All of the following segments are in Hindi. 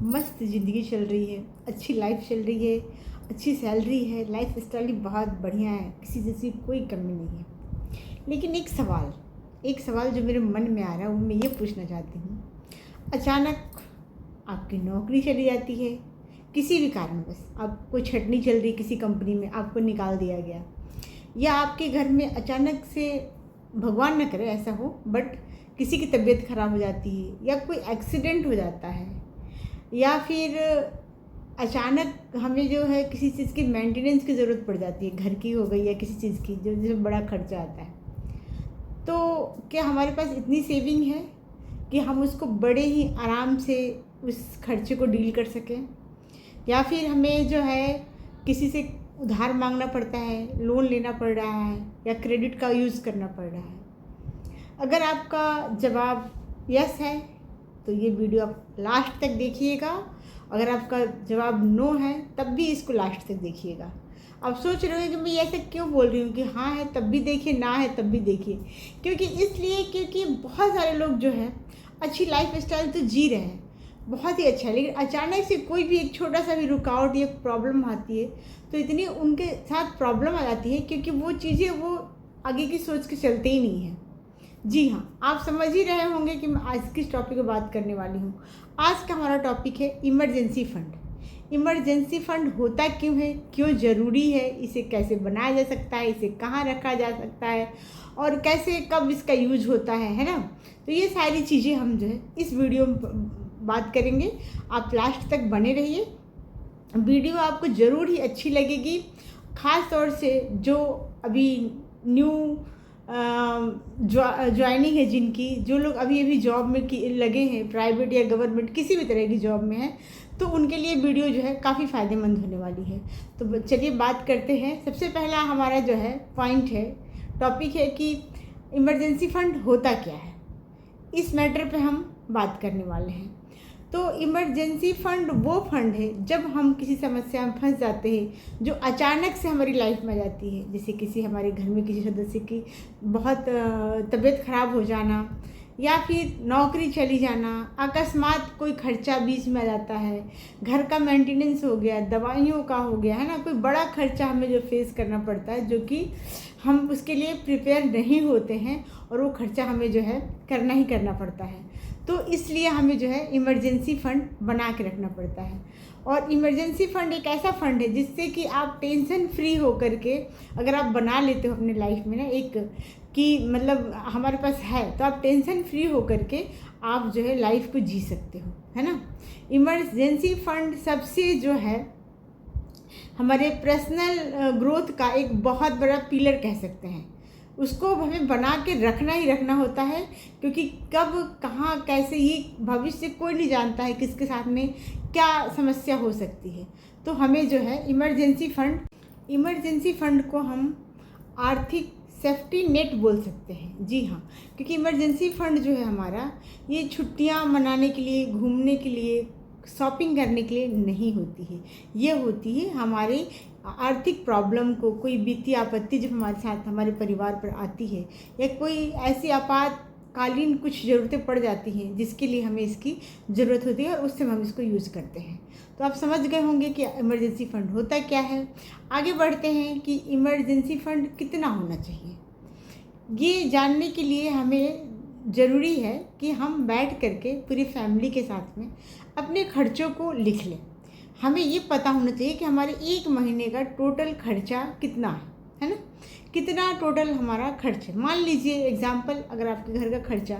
मस्त ज़िंदगी चल रही है, अच्छी लाइफ चल रही है, अच्छी सैलरी है, लाइफ स्टाइल भी बहुत बढ़िया है, किसी चीज़ की कोई कमी नहीं है। लेकिन एक सवाल जो मेरे मन में आ रहा है वो मैं ये पूछना चाहती हूँ। अचानक आपकी नौकरी चली जाती है, किसी भी कारणवश आप कोई छटनी चल रही किसी कंपनी में, आपको निकाल दिया गया, या आपके घर में अचानक से, भगवान न करे ऐसा हो, बट किसी की तबीयत खराब हो जाती है, या कोई एक्सीडेंट हो जाता है, या फिर अचानक हमें जो है किसी चीज़ की मेंटेनेंस की ज़रूरत पड़ जाती है, घर की हो गई या किसी चीज़ की जो जिसमें बड़ा खर्चा आता है। तो क्या हमारे पास इतनी सेविंग है कि हम उसको बड़े ही आराम से उस खर्चे को डील कर सकें, या फिर हमें जो है किसी से उधार मांगना पड़ता है, लोन लेना पड़ रहा है, या क्रेडिट का यूज़ करना पड़ रहा है? अगर आपका जवाब यस है तो ये वीडियो आप लास्ट तक देखिएगा। अगर आपका जवाब नो है तब भी इसको लास्ट तक देखिएगा। आप सोच रहे हो कि मैं ऐसे क्यों बोल रही हूँ कि हाँ है तब भी देखिए, ना है तब भी देखिए। क्योंकि बहुत सारे लोग जो है अच्छी लाइफ स्टाइल तो जी रहे हैं, बहुत ही अच्छा है, लेकिन अचानक से कोई भी एक छोटा सा भी रुकावट या प्रॉब्लम आती है तो इतनी उनके साथ प्रॉब्लम आ जाती है, क्योंकि वो चीज़ें वो आगे की सोच के चलते ही नहीं हैं। जी हाँ, आप समझ ही रहे होंगे कि मैं आज किस टॉपिक पे बात करने वाली हूँ। आज का हमारा टॉपिक है इमरजेंसी फ़ंड। इमरजेंसी फ़ंड होता क्यों है, क्यों ज़रूरी है, इसे कैसे बनाया जा सकता है, इसे कहाँ रखा जा सकता है, और कैसे कब इसका यूज होता है ना। तो ये सारी चीज़ें हम जो है इस वीडियो में बात करेंगे। आप लास्ट तक बने रहिए, वीडियो आपको ज़रूर ही अच्छी लगेगी। ख़ास तौर से जो अभी न्यू ज्वाइनिंग है जिनकी, जो लोग अभी जॉब में लगे हैं, प्राइवेट या गवर्नमेंट किसी भी तरह की जॉब में है, तो उनके लिए वीडियो जो है काफ़ी फ़ायदेमंद होने वाली है। तो चलिए बात करते हैं। सबसे पहला हमारा जो है पॉइंट है, टॉपिक है कि इमरजेंसी फ़ंड होता क्या है। इस मैटर पे हम बात करने वाले हैं। तो इमरजेंसी फ़ंड वो फंड है जब हम किसी समस्या में फंस जाते हैं जो अचानक से हमारी लाइफ में आ जाती है। जैसे किसी हमारे घर में किसी सदस्य की बहुत तबीयत ख़राब हो जाना, या फिर नौकरी चली जाना, अकस्मात कोई खर्चा बीच में आ जाता है, घर का मेंटेनेंस हो गया, दवाइयों का हो गया, है ना, कोई बड़ा खर्चा हमें जो फेस करना पड़ता है, जो कि हम उसके लिए प्रिपेयर नहीं होते हैं, और वो खर्चा हमें जो है करना ही करना पड़ता है। तो इसलिए हमें जो है इमरजेंसी फ़ंड बना के रखना पड़ता है। और इमरजेंसी फ़ंड एक ऐसा फ़ंड है जिससे कि आप टेंशन फ्री हो करके, अगर आप बना लेते हो अपने लाइफ में ना एक कि मतलब हमारे पास है, तो आप टेंशन फ्री हो करके आप जो है लाइफ को जी सकते हो, है ना। इमरजेंसी फ़ंड सबसे जो है हमारे पर्सनल ग्रोथ का एक बहुत बड़ा पिलर कह सकते हैं। उसको हमें बना के रखना ही रखना होता है, क्योंकि कब कहाँ कैसे ये भविष्य कोई नहीं जानता है, किसके साथ में क्या समस्या हो सकती है। तो हमें जो है इमरजेंसी फ़ंड को हम आर्थिक सेफ्टी नेट बोल सकते हैं। जी हाँ, क्योंकि इमरजेंसी फ़ंड जो है हमारा, ये छुट्टियाँ मनाने के लिए, घूमने के लिए, शॉपिंग करने के लिए नहीं होती है। ये होती है हमारी आर्थिक प्रॉब्लम को, कोई वित्तीय आपत्ति जब हमारे साथ हमारे परिवार पर आती है, या कोई ऐसी आपातकालीन कुछ ज़रूरतें पड़ जाती हैं जिसके लिए हमें इसकी ज़रूरत होती है, और उस समय हम इसको यूज़ करते हैं। तो आप समझ गए होंगे कि इमरजेंसी फ़ंड होता क्या है। आगे बढ़ते हैं कि इमरजेंसी फ़ंड कितना होना चाहिए। ये जानने के लिए हमें ज़रूरी है कि हम बैठ करके पूरी फैमिली के साथ में अपने खर्चों को लिख लें। हमें ये पता होना चाहिए कि हमारे एक महीने का टोटल खर्चा कितना है ना, कितना टोटल हमारा खर्च है। मान लीजिए एग्जाम्पल, अगर आपके घर का खर्चा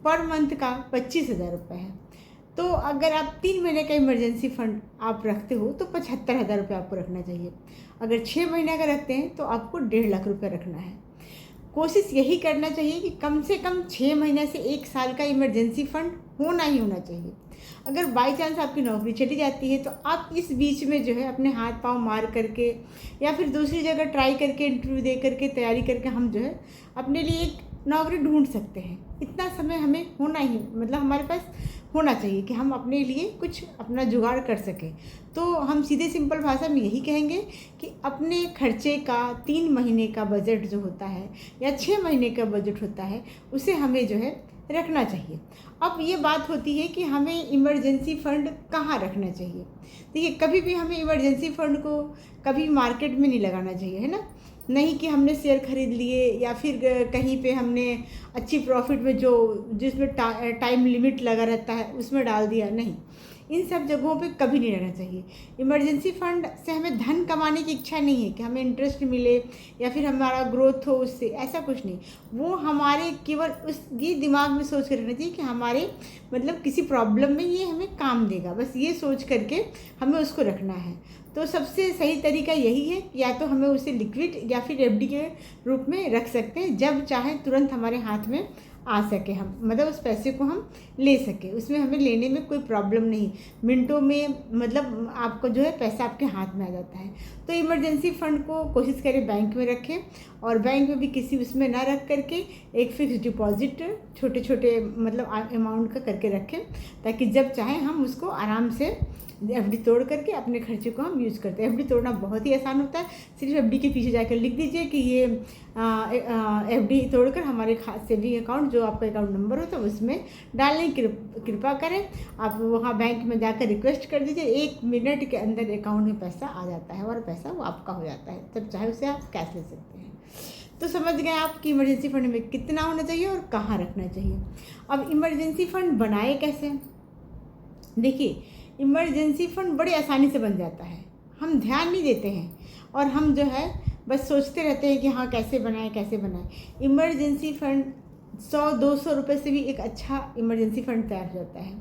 पर मंथ का 25,000 रुपये है, तो अगर आप 3 महीने का इमरजेंसी फ़ंड आप रखते हो तो 75,000 रुपये आपको रखना चाहिए। अगर 6 महीने का रखते हैं तो आपको 1.5 लाख रुपये रखना है। कोशिश यही करना चाहिए कि कम से कम 6 महीने से 1 साल का इमरजेंसी फ़ंड होना ही होना चाहिए। अगर बाई चांस आपकी नौकरी चली जाती है तो आप इस बीच में जो है अपने हाथ पांव मार करके, या फिर दूसरी जगह ट्राई करके, इंटरव्यू दे करके, तैयारी करके हम जो है अपने लिए एक नौकरी ढूंढ सकते हैं। इतना समय हमें होना ही, मतलब हमारे पास होना चाहिए कि हम अपने लिए कुछ अपना जुगाड़ कर सकें। तो हम सीधे सिंपल भाषा में यही कहेंगे कि अपने खर्चे का 3 महीने का बजट जो होता है, या 6 महीने का बजट होता है, उसे हमें जो है रखना चाहिए। अब ये बात होती है कि हमें इमरजेंसी फ़ंड कहाँ रखना चाहिए। देखिए, कभी भी हमें इमरजेंसी फ़ंड को कभी मार्केट में नहीं लगाना चाहिए, है ना। नहीं कि हमने शेयर खरीद लिए या फिर कहीं पे हमने अच्छी प्रॉफिट में जो जिसमें टाइम लिमिट लगा रहता है उसमें डाल दिया, नहीं। इन सब जगहों पे कभी नहीं रहना चाहिए। इमरजेंसी फ़ंड से हमें धन कमाने की इच्छा नहीं है कि हमें इंटरेस्ट मिले या फिर हमारा ग्रोथ हो उससे, ऐसा कुछ नहीं। वो हमारे केवल उस ये दिमाग में सोच कर रखना चाहिए कि हमारे मतलब किसी प्रॉब्लम में ये हमें काम देगा, बस ये सोच करके हमें उसको रखना है। तो सबसे सही तरीका यही है, या तो हमें उसे लिक्विड या फिर एफडी के रूप में रख सकते हैं, जब चाहे तुरंत हमारे हाथ में आ सके, हम मतलब उस पैसे को हम ले सके, उसमें हमें लेने में कोई प्रॉब्लम नहीं, मिनटों में मतलब आपको जो है पैसा आपके हाथ में आ जाता है। तो इमरजेंसी फ़ंड को कोशिश करें बैंक में रखें, और बैंक में भी किसी उसमें ना रख करके एक फिक्स डिपॉजिट छोटे छोटे मतलब अमाउंट का करके रखें, ताकि जब चाहें हम उसको आराम से एफडी तोड़ करके अपने खर्चे को हम यूज़ करते हैं। एफडी तोड़ना बहुत ही आसान होता है, सिर्फ एफडी के पीछे जाकर लिख दीजिए कि ये एफडी तोड़कर हमारे सेविंग अकाउंट जो आपका अकाउंट नंबर होता है उसमें डालने की कृपा करें। आप वहाँ बैंक में जाकर रिक्वेस्ट कर दीजिए, 1 मिनट के अंदर अकाउंट में पैसा आ जाता है और पैसा वो आपका हो जाता है, तब चाहे उसे आप कैश ले सकते हैं। तो समझ गए आप कि इमरजेंसी फ़ंड में कितना होना चाहिए और कहाँ रखना चाहिए। अब इमरजेंसी फ़ंड बनाए कैसे। देखिए, इमरजेंसी फ़ंड बड़ी आसानी से बन जाता है, हम ध्यान नहीं देते हैं और हम जो है बस सोचते रहते हैं कि हाँ कैसे बनाएं कैसे बनाएं। इमरजेंसी फ़ंड 100-200 रुपये से भी एक अच्छा इमरजेंसी फ़ंड तैयार हो जाता है।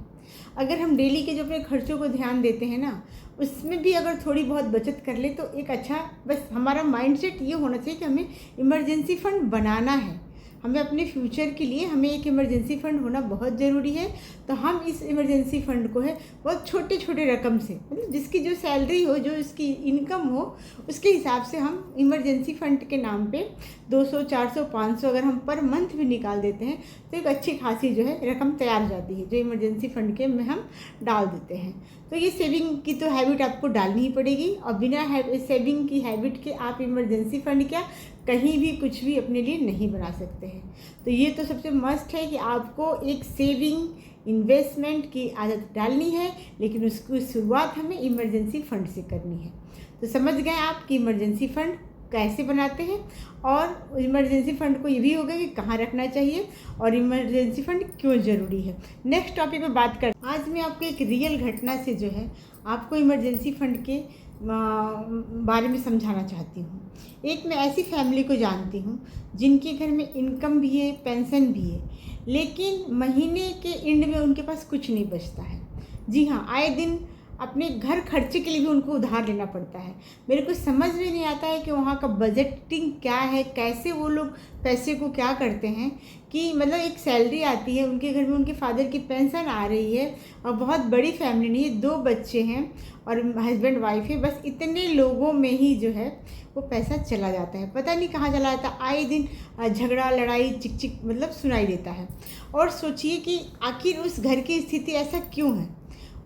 अगर हम डेली के जो अपने खर्चों को ध्यान देते हैं ना, उसमें भी अगर थोड़ी बहुत बचत कर ले तो एक अच्छा, बस हमारा माइंडसेट ये होना चाहिए कि हमें इमरजेंसी फ़ंड बनाना है, हमें अपने फ्यूचर के लिए हमें एक इमरजेंसी फ़ंड होना बहुत ज़रूरी है। तो हम इस इमरजेंसी फ़ंड को है बहुत छोटे छोटे रकम से, मतलब जिसकी जो सैलरी हो, जो इसकी इनकम हो, उसके हिसाब से हम इमरजेंसी फ़ंड के नाम पे 200, 400, 500 अगर हम पर मंथ भी निकाल देते हैं तो एक अच्छी खासी जो है रकम तैयार हो जाती है, जो इमरजेंसी फ़ंड के में हम डाल देते हैं। तो ये सेविंग की तो हैबिट आपको डालनी ही पड़ेगी, और बिना सेविंग की हैबिट के आप इमरजेंसी फ़ंड क्या कहीं भी कुछ भी अपने लिए नहीं बना सकते हैं। तो ये तो सबसे मस्ट है कि आपको एक सेविंग इन्वेस्टमेंट की आदत डालनी है, लेकिन उसकी शुरुआत हमें इमरजेंसी फ़ंड से करनी है। तो समझ गए आप कि इमरजेंसी फ़ंड कैसे बनाते हैं, और इमरजेंसी फ़ंड को ये भी होगा कि कहाँ रखना चाहिए और इमरजेंसी फ़ंड क्यों ज़रूरी है। नेक्स्ट टॉपिक पे बात कर, आज मैं आपको एक रियल घटना से जो है आपको इमरजेंसी फ़ंड के बारे में समझाना चाहती हूँ। एक मैं ऐसी फैमिली को जानती हूँ जिनके घर में इनकम भी है, पेंशन भी है, लेकिन महीने के एंड में उनके पास कुछ नहीं बचता है। जी हाँ, आए दिन अपने घर खर्चे के लिए भी उनको उधार लेना पड़ता है। मेरे को समझ में नहीं आता है कि वहाँ का बजटिंग क्या है, कैसे वो लोग पैसे को क्या करते हैं कि मतलब एक सैलरी आती है उनके घर में, उनके फादर की पेंशन आ रही है, और बहुत बड़ी फैमिली नहीं है, 2 बच्चे हैं और हस्बैंड वाइफ है, बस इतने लोगों में ही जो है वो पैसा चला जाता है, पता नहीं कहाँ चला जाता है। आए दिन झगड़ा लड़ाई चिक चिक मतलब सुनाई देता है। और सोचिए कि आखिर उस घर की स्थिति ऐसा क्यों है।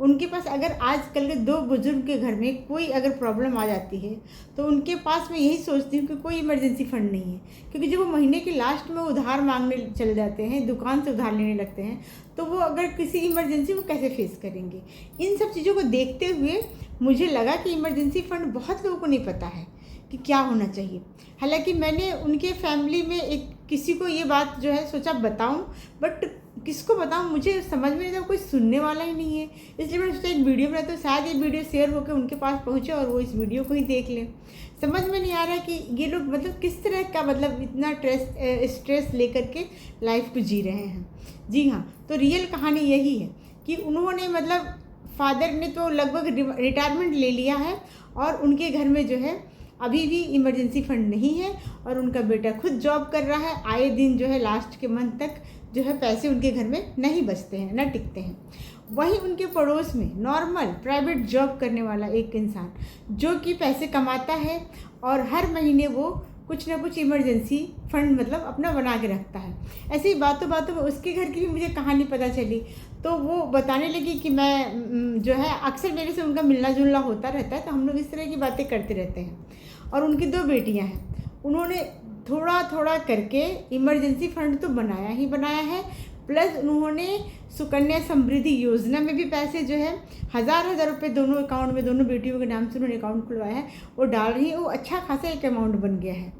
उनके पास अगर आजकल के 2 बुजुर्ग के घर में कोई अगर प्रॉब्लम आ जाती है तो उनके पास मैं यही सोचती हूँ कि कोई इमरजेंसी फ़ंड नहीं है, क्योंकि जब वो महीने के लास्ट में उधार मांगने चले जाते हैं, दुकान से उधार लेने लगते हैं, तो वो अगर किसी इमरजेंसी को कैसे फेस करेंगे। इन सब चीज़ों को देखते हुए मुझे लगा कि इमरजेंसी फ़ंड बहुत लोगों को नहीं पता है कि क्या होना चाहिए। हालांकि मैंने उनके फैमिली में एक किसी को ये बात जो है सोचा बताऊं, बट किसको बताऊं मुझे समझ में नहीं था, कोई सुनने वाला ही नहीं है। इसलिए मैंने सोचा एक वीडियो बनाया, तो शायद ये वीडियो शेयर होकर उनके पास पहुंचे और वो इस वीडियो को ही देख लें। समझ में नहीं आ रहा है कि ये लोग मतलब किस तरह का मतलब इतना स्ट्रेस लेकर के लाइफ को जी रहे हैं। जी हाँ, तो रियल कहानी यही है कि उन्होंने मतलब फादर ने तो लगभग रिटायरमेंट ले लिया है, और उनके घर में जो है अभी भी इमरजेंसी फ़ंड नहीं है, और उनका बेटा खुद जॉब कर रहा है। आए दिन जो है लास्ट के मंथ तक जो है पैसे उनके घर में नहीं बचते हैं, न टिकते हैं। वहीं उनके पड़ोस में नॉर्मल प्राइवेट जॉब करने वाला एक इंसान जो कि पैसे कमाता है और हर महीने वो कुछ ना कुछ इमरजेंसी फ़ंड मतलब अपना बना के रखता है। ऐसे ही बातों बातों में उसके घर की भी मुझे कहानी पता चली, तो वो बताने लगी कि मैं जो है अक्सर मेरे से उनका मिलना जुलना होता रहता है, तो हम लोग इस तरह की बातें करते रहते हैं। और उनकी 2 बेटियां हैं, उन्होंने थोड़ा थोड़ा करके इमरजेंसी फ़ंड तो बनाया ही बनाया है, प्लस उन्होंने सुकन्या समृद्धि योजना में भी पैसे जो है 1000 रुपये दोनों अकाउंट में, दोनों बेटियों के नाम से उन्होंने अकाउंट खुलवाया है, वो डाल रही है। वो अच्छा खासा एक अमाउंट बन गया है।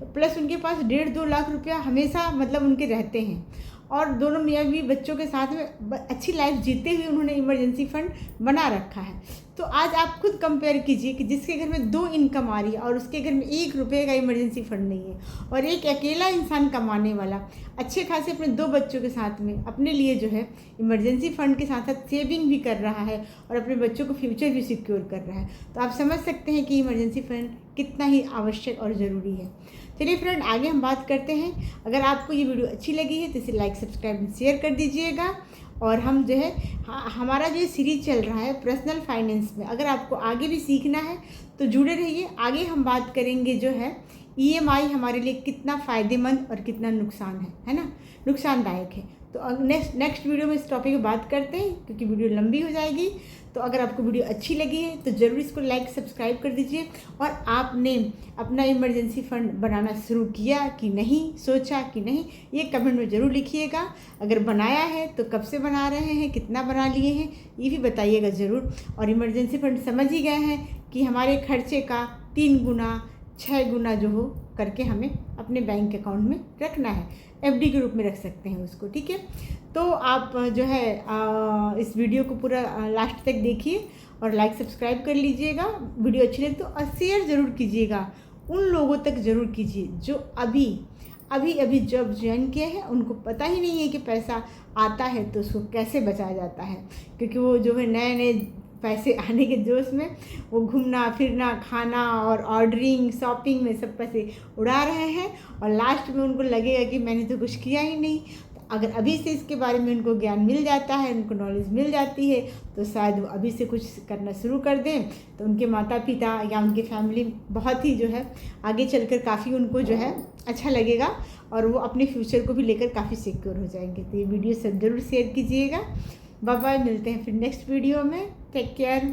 प्लस उनके पास 1.5-2 लाख रुपया हमेशा मतलब उनके रहते हैं। और दोनों मियाँ बीवी बच्चों के साथ में अच्छी लाइफ जीते हुए उन्होंने इमरजेंसी फ़ंड बना रखा है। तो आज आप खुद कंपेयर कीजिए कि जिसके घर में 2 इनकम आ रही है और उसके घर में 1 रुपये का इमरजेंसी फ़ंड नहीं है, और एक अकेला इंसान कमाने वाला अच्छे खासे अपने 2 बच्चों के साथ में अपने लिए जो है इमरजेंसी फ़ंड के साथ साथ सेविंग भी कर रहा है और अपने बच्चों को फ्यूचर भी सिक्योर कर रहा है। तो आप समझ सकते हैं कि इमरजेंसी फ़ंड कितना ही आवश्यक और ज़रूरी है। चलिए फ्रेंड, आगे हम बात करते हैं। अगर आपको ये वीडियो अच्छी लगी है तो इसे लाइक, सब्सक्राइब, शेयर कर दीजिएगा। और हम जो है हमारा जो सीरीज चल रहा है पर्सनल फाइनेंस में, अगर आपको आगे भी सीखना है तो जुड़े रहिए। आगे हम बात करेंगे जो है EMI हमारे लिए कितना फ़ायदेमंद और कितना नुकसान है ना, नुकसानदायक है। तो नेक्स्ट वीडियो में इस टॉपिक पर बात करते हैं, क्योंकि वीडियो लंबी हो जाएगी। तो अगर आपको वीडियो अच्छी लगी है तो ज़रूर इसको लाइक, सब्सक्राइब कर दीजिए। और आपने अपना इमरजेंसी फ़ंड बनाना शुरू किया कि नहीं, सोचा कि नहीं, ये कमेंट में ज़रूर लिखिएगा। अगर बनाया है तो कब से बना रहे हैं, कितना बना लिए हैं, ये भी बताइएगा ज़रूर। और इमरजेंसी फ़ंड समझ ही गए हैं कि हमारे खर्चे का 3 गुना 6 गुना जो हो करके हमें अपने बैंक अकाउंट में रखना है। FD के रूप में रख सकते हैं उसको, ठीक है। तो आप जो है इस वीडियो को पूरा लास्ट तक देखिए और लाइक, सब्सक्राइब कर लीजिएगा। वीडियो अच्छी लगे तो शेयर ज़रूर कीजिएगा, उन लोगों तक ज़रूर कीजिए जो अभी जॉब ज्वाइन किया है, उनको पता ही नहीं है कि पैसा आता है तो उसको कैसे बचाया जाता है। क्योंकि वो जो है नए पैसे आने के जोश में वो घूमना फिरना, खाना और ऑर्डरिंग, शॉपिंग में सब पैसे उड़ा रहे हैं, और लास्ट में उनको लगेगा कि मैंने तो कुछ किया ही नहीं। तो अगर अभी से इसके बारे में उनको ज्ञान मिल जाता है, उनको नॉलेज मिल जाती है, तो शायद वो अभी से कुछ करना शुरू कर दें, तो उनके माता पिता या उनकी फैमिली बहुत ही जो है आगे चलकर काफ़ी उनको जो है अच्छा लगेगा, और वो अपने फ्यूचर को भी लेकर काफ़ी सिक्योर हो जाएंगे। तो ये वीडियो सब ज़रूर शेयर कीजिएगा। बाय बाय, मिलते हैं फिर नेक्स्ट वीडियो में। Take care.